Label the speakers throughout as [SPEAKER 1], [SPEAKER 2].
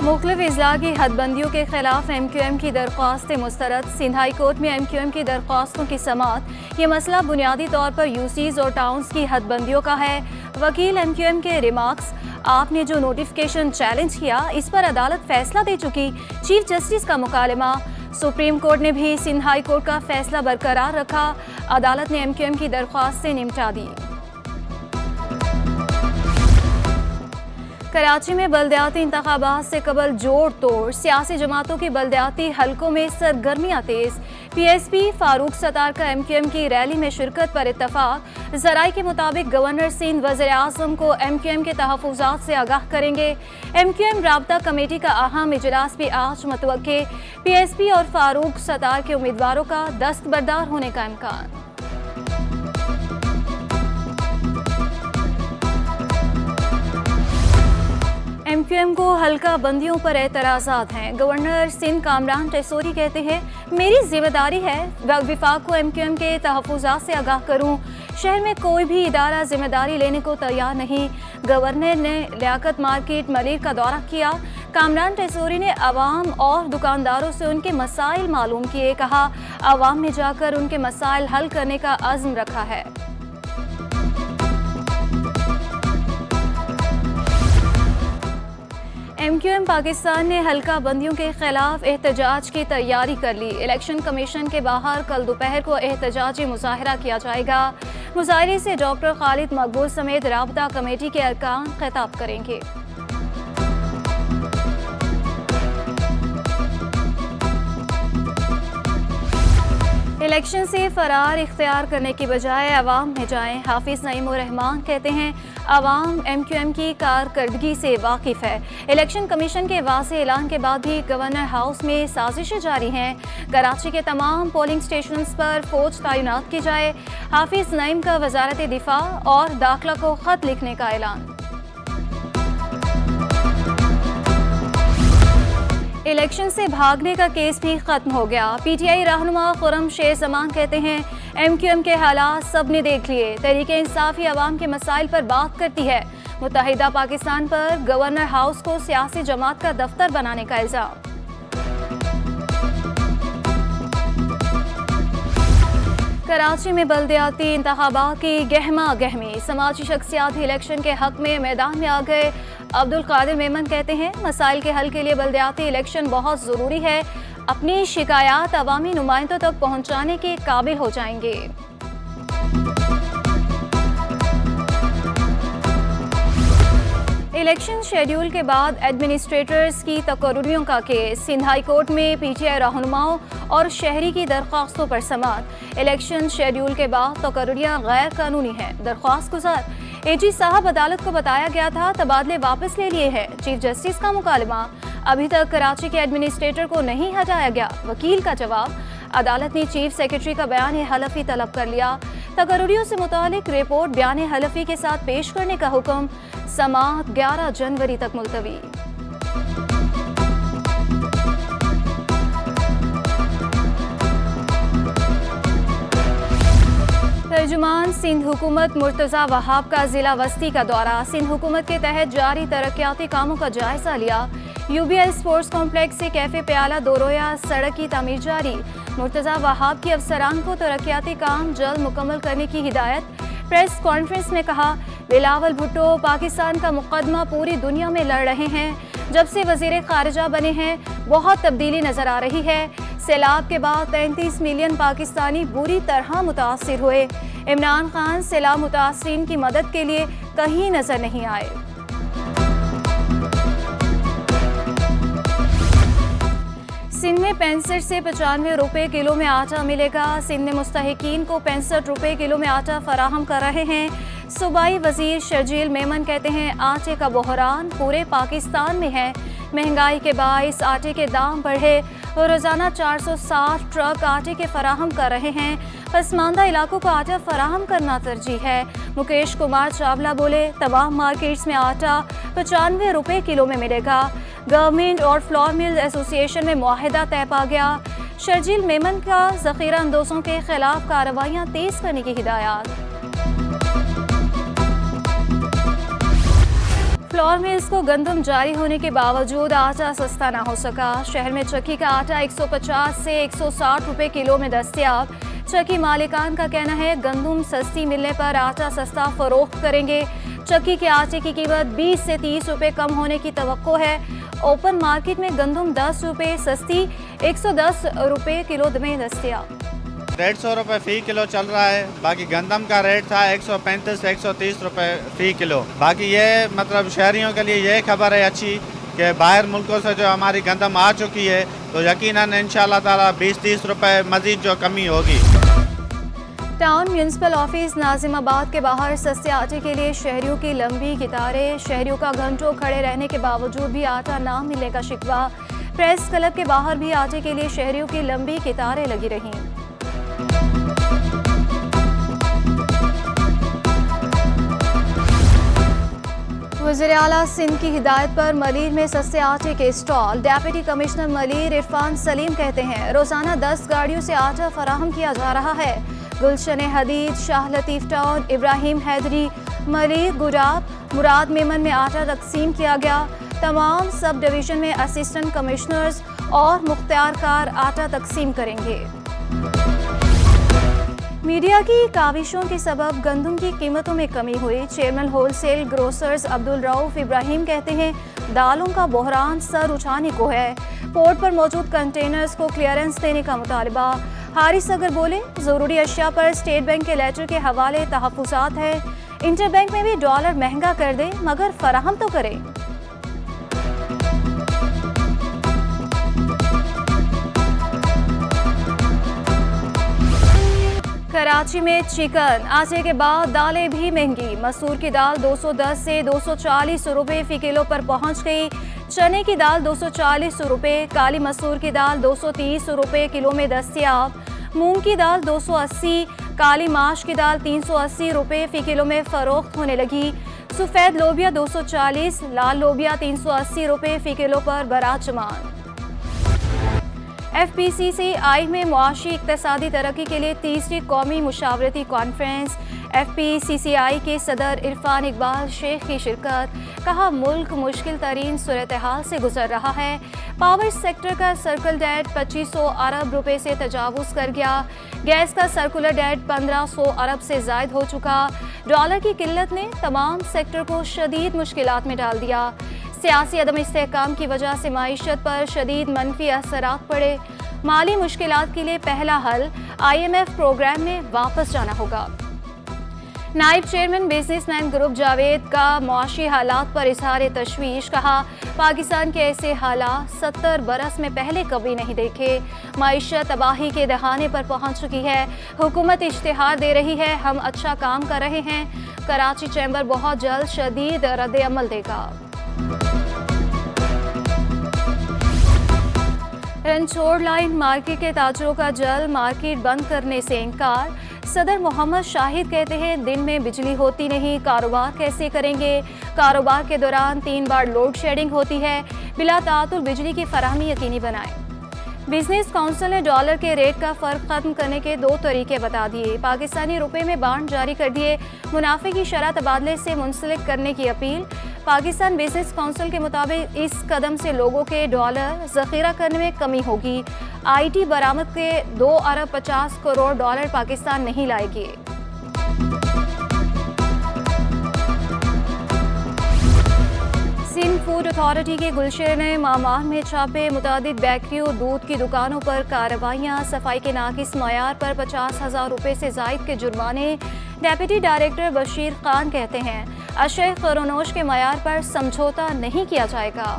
[SPEAKER 1] मुख्तलिफ अजला की हदबंदियों के खिलाफ MQM की दरख्वास्त मुस्तरद। सिंध हाई कोर्ट में MQM की दरख्वास्तों की समाअत। ये मसला बुनियादी तौर पर यूसीज और टाउन्स की हदबंदियों का है। वकील MQM के रिमार्क्स, आपने जो नोटिफिकेशन चैलेंज किया इस पर अदालत फैसला दे चुकी। चीफ जस्टिस का मुकालमा। सुप्रीम कोर्ट ने भी सिंध हाई कोर्ट का फैसला बरकरार रखा। अदालत ने MQM की दरख्वास्त से निपटा दी। कराची में बल्दियाती इंतखाबात से कबल जोड़ तोड़, सियासी जमातों की बल्दियाती हलकों में सरगर्मियाँ तेज। PSP फारूक सत्तार का MQM की रैली में शिरकत पर इत्तफाक। ज़राए के मुताबिक गवर्नर सिंध वज़ीर आज़म को MQM के तहफ़्फ़ुज़ात से आगाह करेंगे। MQM राब्ता कमेटी का अहम इजलास भी आज मुतवक्के। PSP और फारूक सत्तार के उम्मीदवारों का दस्तबरदार होने का इम्कान। MQM को हल्का बंदियों पर एतराज़ात हैं। गवर्नर सिंध कामरान टेसोरी कहते हैं, मेरी जिम्मेदारी है विफाक को MQM के तहफ़्फ़ुज़ात से आगाह करूं। शहर में कोई भी इदारा जिम्मेदारी लेने को तैयार नहीं। गवर्नर ने लियाकत मार्केट मलिर का दौरा किया। कामरान टेसोरी ने अवाम और दुकानदारों से उनके मसाइल मालूम किए। कहा, अवाम में जाकर उनके मसाइल हल करने का अज़्म रखा है। MQM पाकिस्तान ने हल्का बंदियों के खिलाफ एहतजाज की तैयारी कर ली। इलेक्शन कमीशन के बाहर कल दोपहर को एहतजाजी मुजाहरा किया जाएगा। मुजाहरे से डॉक्टर खालिद मकबूल समेत राब्ता कमेटी के अरकान खिताब करेंगे। इलेक्शन से फरार इख्तियार करने की बजाय अवाम में जाएं। हाफिज नईमुर रहमान कहते हैं, अवाम MQM की कारकर्दगी से वाकिफ है। इलेक्शन कमीशन के वाज़ेह ऐलान के बाद भी गवर्नर हाउस में साजिशें जारी हैं। कराची के तमाम पोलिंग स्टेशन पर फौज तैनात की जाए। हाफिज नईम का वजारत दिफा और दाखिला को खत लिखने का ऐलान। इलेक्शन से भागने का केस भी खत्म हो गया। PTI रहनुमा खुर्रम शेर जमान कहते हैं, MQM के हालात सब ने देख लिए। तहरीक इंसाफी अवाम के मसाइल पर बात करती है। मुत्तहिदा पाकिस्तान पर गवर्नर हाउस को सियासी जमात का दफ्तर बनाने का इल्जाम। कराची में बल्दियाती इंतखाबात की गहमा गहमी। समाजी शख्सियात इलेक्शन के हक में मैदान में आ गए। अब्दुल कादिर मेमन कहते हैं, मसाइल के हल के लिए बल्दियाती इलेक्शन बहुत ज़रूरी है। अपनी शिकायत अवामी नुमाइंदों तक पहुँचाने के काबिल हो जाएंगे। इलेक्शन शेड्यूल के बाद एडमिनिस्ट्रेटर्स की तकर्रुरियों का केस। सिंध हाई कोर्ट में PTI रहनुमाओं और शहरी की दरख्वास्तों पर समाअत। इलेक्शन शेड्यूल के बाद तकर्रुरियां गैर कानूनी हैं। दरख्वास्त गुजार। AG साहब, अदालत को बताया गया था तबादले वापस ले लिए हैं। चीफ जस्टिस का मुकालमा, अभी तक कराची के एडमिनिस्ट्रेटर को नहीं हटाया गया। वकील का जवाब, अदालत ने चीफ सेक्रेटरी का बयान हलफी तलब कर लिया। तकर्रुरियों से मुतालिक रिपोर्ट बयान हलफी के साथ पेश करने का हुक्म। समाअत 11 जनवरी तक मुलतवी। तर्जुमान सिंध हुकूमत मुर्तज़ा वहाब का जिला वस्ती का दौरा। सिंध हुकूमत के तहत जारी तरक्याती कामों का जायजा लिया। UBL स्पोर्ट्स कॉम्प्लेक्स से कैफे प्याला दोरोया सड़क की तामीर जारी। मुर्तज़ा वहाब की अफसरान को तरक्याती काम जल्द मुकम्मल करने की हिदायत। प्रेस कॉन्फ्रेंस में कहा, बिलावल भुट्टो पाकिस्तान का मुकदमा पूरी दुनिया में लड़ रहे हैं। जब से वज़ीर ख़ारिजा बने हैं बहुत तब्दीली नज़र आ रही है। सैलाब के बाद 33 मिलियन पाकिस्तानी बुरी तरह मुतासिर हुए। इमरान खान सैलाब मुतासिरीन की मदद के लिए कहीं नजर नहीं आए। सिंध में 65 से 95 रुपए किलो में आटा मिलेगा। सिंध में मुस्तहिकीन को 65 रुपए किलो में आटा फराहम कर रहे हैं। सूबाई वजीर शर्जील मेमन कहते हैं, आटे का बहरान पूरे पाकिस्तान में है। महंगाई के बाइस आटे के दाम बढ़े और रोज़ाना 460 ट्रक आटे के फराहम कर रहे हैं। पसमानदा इलाकों को आटा फराहम करना तरजीह है। मुकेश कुमार चावला बोले, तमाम मार्केट्स में आटा 95 रुपए किलो में मिलेगा। गवर्नमेंट और फ्लोर मिल एसोसिएशन में मुआहिदा तय पा गया। शर्जील मेमन का ज़ख़ीरा अंदोज़ों के खिलाफ कार्रवाइयाँ तेज़ करने की हिदायत। फ्लोर मिल्स को गंदम जारी होने के बावजूद आटा सस्ता ना हो सका। शहर में चक्की का आटा 150 से 160 रुपए किलो में दस्तयाब। चक्की मालिकान का कहना है गंदम सस्ती मिलने पर आटा सस्ता फरोख्त करेंगे। चक्की के आटे की कीमत 20 से 30 रुपए कम होने की तवक्को है। ओपन मार्केट में गंदम 10 रुपए सस्ती 110 रुपए किलो में दस्तयाब।
[SPEAKER 2] 150 रुपये फ़ी किलो चल रहा है। बाकी गंदम का रेट था 135 से 130 रुपये फ़ी किलो। बाकी ये मतलब शहरियों के लिए ये खबर है अच्छी कि बाहर मुल्कों से जो हमारी गंदम आ चुकी है तो यकीनन इंशाअल्लाह ताला 20-30 रुपये मज़ीद जो कमी होगी।
[SPEAKER 1] टाउन म्यूनिसिपल ऑफिस नाजिमाबाद के बाहर सस्ते आटे के लिए शहरियों की लंबी कतारें। शहरियों का घंटों खड़े रहने के बावजूद भी आटा ना मिलने का शिकवा। प्रेस क्लब के बाहर भी आटे के लिए शहरियों की लंबी कतारें लगी रहीं। वज़ीर आला सिंध की हिदायत पर मलीर में सस्ते आटे के stall. Deputy commissioner Malir Irfan Salim कहते हैं रोजाना 10 गाड़ियों से आटा फराहम किया जा रहा है। गुलशन हदीद, शाह लतीफ टाउन, इब्राहिम हैदरी, मलीर, गुराब, मुराद मेमन में आटा तकसीम किया गया। तमाम सब डिवीज़न में असिस्टेंट कमिश्नर्स और मुख्तियारकार आटा तकसीम करेंगे। मीडिया की काविशों के सबब गंदम की कीमतों में कमी हुई। Chairman wholesale grocers Abdul Rauf Ibrahim कहते हैं दालों का बहरान सर उठाने को है। पोर्ट पर मौजूद कंटेनर्स को क्लियरेंस देने का मुतालबा। हारिस अगर बोले ज़रूरी अशिया पर स्टेट बैंक के लेटर के हवाले तहफ़्फ़ुज़ात है। इंटर बैंक में भी डॉलर महंगा कर दे मगर फराहम तो करें। कराची में चिकन आटे के बाद दालें भी महंगी। मसूर की दाल 210 से 240 रुपए फी किलो पर पहुंच गई। चने की दाल 240 रुपए, काली मसूर की दाल 230 रुपए किलो में दस्तयाब। मूंग की दाल 280, काली माश की दाल 380 रुपए फी किलो में फरोख्त होने लगी। सफ़ेद लोबिया 240, लाल लोबिया 380 रुपए फी किलो पर बराचमान। FPCCI में मुआशी इक़्तिसादी तरक्की के लिए तीसरी कौमी मुशावरती कॉन्फ्रेंस। FPCCI के सदर इरफान इकबाल शेख की शिरकत। कहा मुल्क मुश्किल तरीन सूरत हाल से गुजर रहा है। पावर सेक्टर का सर्कुलर डेट 2500 अरब रुपए से तजावुज़ कर गया। गैस का सर्कुलर डेट 1500 अरब से ज़ायद हो चुका। डॉलर की किल्लत ने तमाम सेक्टर को शदीद मुश्किलात में डाल दिया। सियासी अदम इस्तेहकाम की वजह से माईशत पर शदीद मनफी असरात पड़े। माली मुश्किलात के लिए पहला हल IMF प्रोग्राम में वापस जाना होगा। नायब चेयरमैन बिजनेसमैन ग्रुप जावेद का मुआशी हालात पर इजहार तशवीश। कहा पाकिस्तान के ऐसे हालात 70 बरस में पहले कभी नहीं देखे। माईशत तबाही के दहाने पर पहुंच चुकी है। हुकूमत इश्तिहार दे रही है हम अच्छा काम कर रहे हैं। कराची चैम्बर बहुत जल्द शदीद रद्द अमल देगा। रनछोड़ लाइन मार्केट के ताजरों का जल मार्केट बंद करने से इनकार। सदर मोहम्मद शाहिद कहते हैं दिन में बिजली होती नहीं, कारोबार कैसे करेंगे। कारोबार के दौरान 3 बार लोड शेडिंग होती है। बिला तातुल बिजली की फराहमी यकीनी बनाएं। बिजनेस काउंसिल ने डॉलर के रेट का फ़र्क ख़त्म करने के 2 तरीके बता दिए। पाकिस्तानी रुपए में बांड जारी कर दिए। मुनाफे की शरह तबादले से मुंसलिक करने की अपील। पाकिस्तान बिजनेस काउंसिल के मुताबिक इस कदम से लोगों के डॉलर ज़ख़ीरा करने में कमी होगी। IT बरामद के 2 अरब 50 करोड़ डॉलर पाकिस्तान नहीं लाएगी। सिंध फूड अथॉरिटी के गुलशेर मामान में छापे। मुतादिद बेकरी और दूध की दुकानों पर कार्रवाइयाँ। सफाई के नाकिस मयार पर 50,000 रुपये से जायद के जुर्माने। डेप्यूटी डायरेक्टर बशीर खान कहते हैं अशय खरोनोश के मयार पर समझौता नहीं किया जाएगा।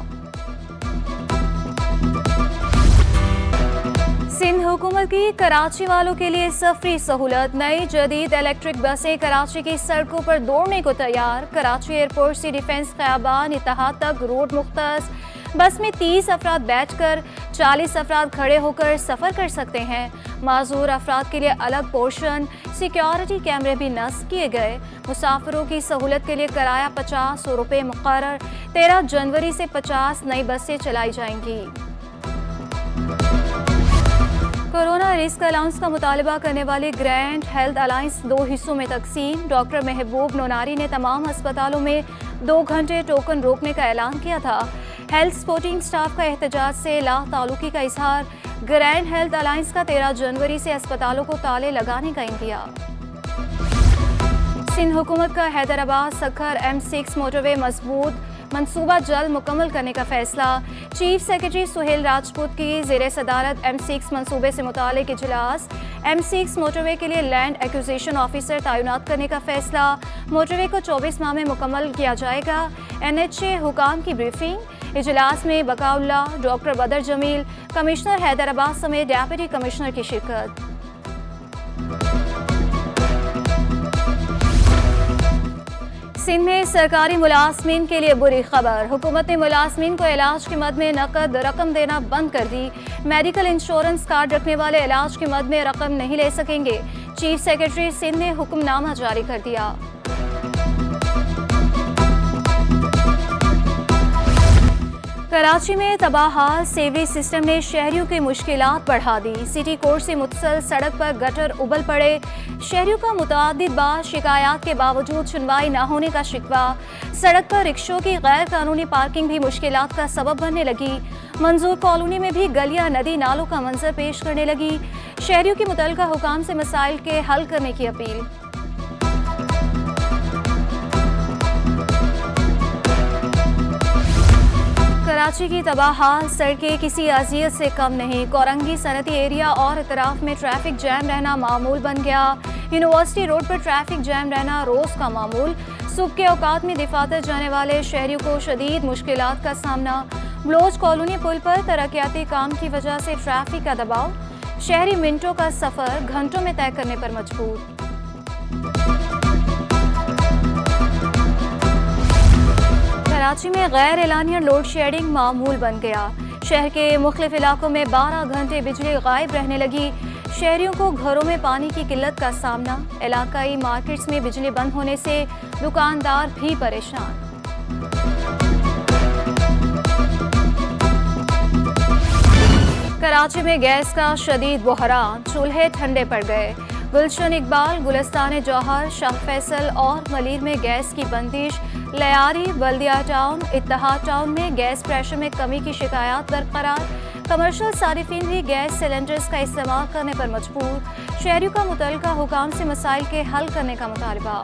[SPEAKER 1] सिंध हुकूमत की कराची वालों के लिए सफरी सहूलत। नई जदीद इलेक्ट्रिक बसें कराची की सड़कों पर दौड़ने को तैयार। कराची एयरपोर्ट से डिफेंस ख़याबान इत्तेहाद तक रूट मुख्तस। बस में 30 अफराद बैठकर 40 अफराद खड़े होकर सफ़र कर सकते हैं। माजूर अफराद के लिए अलग पोर्शन। सिक्योरिटी कैमरे भी नस्ब किए गए। मुसाफिरों की सहूलत के लिए किराया 50 रुपये मुकर्रर। 13 जनवरी से 50 नई बसें चलाई जाएंगी। कोरोना रिस्क अलाउंस का मुतालबा करने वाली ग्रैंड हेल्थ अलायंस 2 हिस्सों में तकसीम। डॉक्टर महबूब नोनारी ने तमाम अस्पतालों में 2 घंटे टोकन रोकने का ऐलान किया था। हेल्थ सपोर्टिंग स्टाफ का एहतजाज से ला ताल्लुकी का इजहार। ग्रैंड हेल्थ अलायंस का 13 जनवरी से अस्पतालों को ताले लगाने का इंदिया। सिंध हुकूमत का हैदराबाद सक्खर M6 मोटरवे मजबूत मंसूबा जल्द मुकम्मल करने का फैसला। चीफ सेक्रेटरी सुहेल राजपूत की ज़ेर सदारत M6 मंसूबे से मुतालिक इजलास। M6 मोटरवे के लिए लैंड एक्विजिशन ऑफिसर तैनात करने का फैसला। मोटरवे को 24 माह में मुकम्मल किया जाएगा। NHA हुकाम की ब्रीफिंग। इजलास में बकाउल्ला, डॉक्टर बदर जमील, कमिश्नर हैदराबाद समेत डेप्यूटी कमिश्नर की शिरकत। सिंध में सरकारी मुलाजमीन के लिए बुरी खबर। हुकूमत ने मुलाजमीन को इलाज की मद में नकद रकम देना बंद कर दी। मेडिकल इंश्योरेंस कार्ड रखने वाले इलाज की मद में रकम नहीं ले सकेंगे। चीफ सेक्रेटरी सिंध ने हुक्मनामा जारी कर दिया। कराची में तबाहाल सेवरेज सिस्टम ने शहरियों की मुश्किलात बढ़ा दी। सिटी कोर्ट से मुत्तसिल सड़क पर गटर उबल पड़े। शहरियों का मुतअद्दिद बार शिकायत के बावजूद सुनवाई न होने का शिकवा। सड़क पर रिक्शों की गैर कानूनी पार्किंग भी मुश्किलात का सबब बनने लगी। मंजूर कॉलोनी में भी गलियां नदी नालों का मंजर पेश करने लगी। शहरियों की मुतल्लिका हुकाम से मसाइल के हल करने की अपील। कराची की तबाहाल सड़कें किसी अजियत से कम नहीं। कोरंगी सनती एरिया और इतराफ में ट्रैफिक जैम रहना मामूल बन गया। यूनिवर्सिटी रोड पर ट्रैफिक जैम रहना रोज का मामूल। सुबह के औकात में दफातर जाने वाले शहरियों को शदीद मुश्किलात का सामना। ब्लोच कॉलोनी पुल पर तरक्याती काम की वजह से ट्रैफिक का दबाव। शहरी मिनटों का सफर घंटों में तय करने पर मजबूर। कराची में गैर एलानिया लोड शेडिंग मामूल बन गया। शहर के मुख्तलिफ इलाकों में 12 घंटे बिजली गायब रहने लगी। शहरियों को घरों में पानी की किल्लत का सामना। इलाकाई मार्केट्स में बिजली बंद होने से दुकानदार भी परेशान। कराची में गैस का शदीद बहरान। चूल्हे ठंडे पड़ गए। गुलशन इकबाल, गुलिस्तान जौहर, शाह फैसल और मलीर में गैस की बंदिश। लयारी, बल्दिया टाउन, इत्तेहाद टाउन में गैस प्रेशर में कमी की शिकायत बरकरार। कमर्शियल सारिफिन भी गैस सिलेंडर्स का इस्तेमाल करने पर मजबूर। शहरियों का मुतल्लिका हुकाम से मसाइल के हल करने का मुतालबा।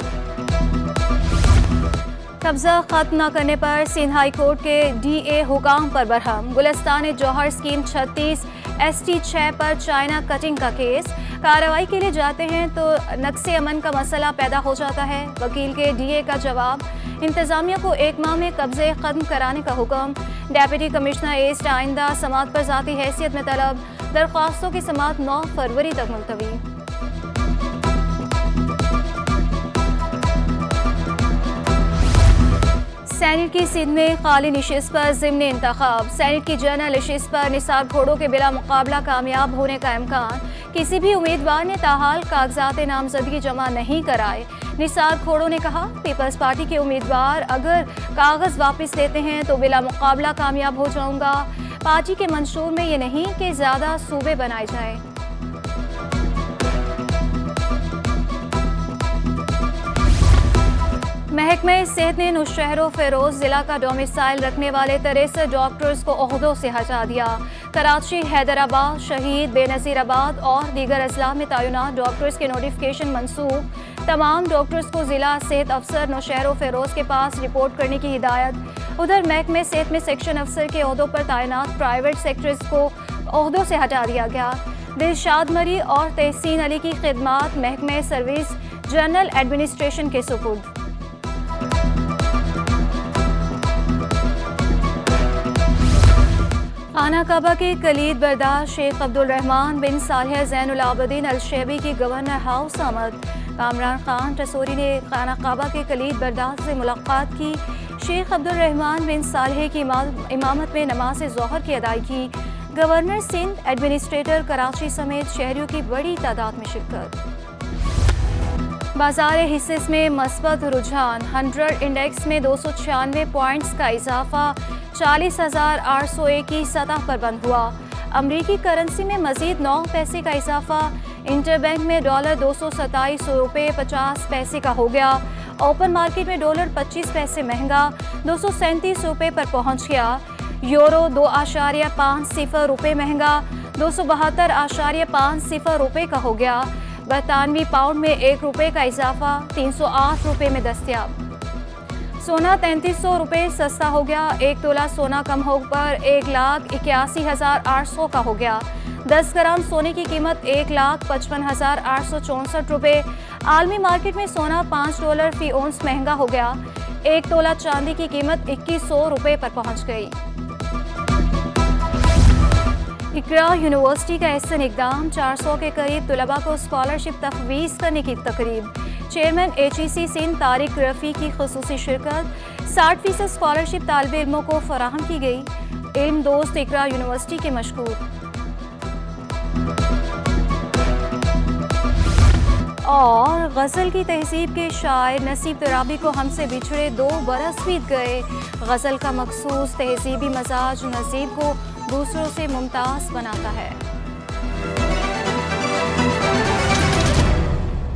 [SPEAKER 1] कब्जा खत्म न करने पर सिंध हाई कोर्ट के DA हुकाम पर बरहम। गुलिस्तान जौहर स्कीम 36 ST 6 पर चाइना कटिंग का केस। कार्रवाई के लिए जाते हैं तो नक्से अमन का मसला पैदा हो जाता है। वकील के DA का जवाब। इंतजामिया को 1 माह में कब्जे खत्म कराने का हुक्म। डेप्यूटी कमिश्नर ईस्ट आइंदा समात पर जाती हैसियत में तलब। दरख्वास्तों की समात 9 फरवरी तक मुलतवी। सेनेट की सिंध में खाली नशिस्त पर ज़िम्नी इंतखाब। सेनेट की जनरल नशिस्त पर निसार घोड़ों के बिला मुकाबला कामयाब होने का इम्कान। किसी भी उम्मीदवार ने ताहाल कागजात नामजदगी जमा नहीं कराए। निसार घोड़ों ने कहा, पीपल्स पार्टी के उम्मीदवार अगर कागज वापस लेते हैं तो बिला मुकाबला कामयाब हो जाऊंगा। पार्टी के मंशूर में ये नहीं कि ज्यादा सूबे बनाए जाए। महकमे सेहत ने नौशहरों फेरोज जिला का डोमिसाइल रखने वाले 63 डॉक्टर्स को ओहदों से हटा दिया। कराची, हैदराबाद, शहीद, बेनज़ीराबाद और दीगर अजला में तैनात डॉक्टर्स के नोटिफिकेशन मंसूब। तमाम डॉक्टर्स को जिला सेहत अफसर नौशहरों फेरोज के पास रिपोर्ट करने की हिदायत। उधर महकमे सेहत में सेक्शन अफसर के ओहदों पर तैनात प्राइवेट सेक्टर्स को ओहदों से हटा दिया गया। दिलशाद मरी और तहसीन अली की खिदमात महकमे सर्विस जनरल एडमिनिस्ट्रेशन के सुपुर्द। खाना काबा के कलीद बरदार शेख अब्दुल रहमान बिन सालेह ज़ैनुल आबदीन अल शैबी की गवर्नर हाउस आमद। कामरान खान टसोरी ने खाना काबा के कलीद बरदार से मुलाकात की। शेख अब्दुल रहमान बिन सालेह की इमामत में नमाज ज़ोहर की अदायगी। गवर्नर सिंध, एडमिनिस्ट्रेटर कराची समेत शहरियों की बड़ी तादाद में शिरकत। बाजार हिस्सेस में मस्बत रुझान। 100 इंडेक्स में 296 पॉइंट्स का इजाफा 40,801 की सतह पर बंद हुआ। अमरीकी करेंसी में मजीद 9 पैसे का इजाफा। इंटरबैंक में डॉलर 227 रुपये 50 पैसे का हो गया। ओपन मार्केट में डॉलर 25 पैसे महंगा 237 रुपये पर पहुंच गया। यूरो 2.50 रुपये महंगा 272.50 रुपये का हो गया। बरतानवी पाउंड में 1 रुपये का इजाफा 308 रुपये में दस्तयाब। सोना 3300 रुपये सस्ता हो गया। 1 तोला सोना कम होकर 1,81,800 का हो गया। 10 ग्राम सोने की कीमत 1,55,864 रुपये। आलमी मार्केट में सोना $5 फी औंस महंगा हो गया। 1 तोला चांदी की कीमत 2100 रुपये पर पहुंच गई। इकरा यूनिवर्सिटी का एहसन इकदाम, 400 के करीब तलबा को स्कॉलरशिप तफवीज़ करने की तकरीब। चेयरमैन HEC सिंध तारिक रफ़ी की खुसूसी शिरकत। 60% स्कॉलरशिप तालिब इल्मों को फराहम की गई। इल्म दोस्त इकरा यूनिवर्सिटी के मशकूर। और गज़ल की तहजीब के शायर नसीब तराबी को हमसे बिछड़े 2 बरस बीत गए। गज़ल का मखसूस तहजीबी मजाज नसीब को दूसरों से मुमताज़ बनाता है।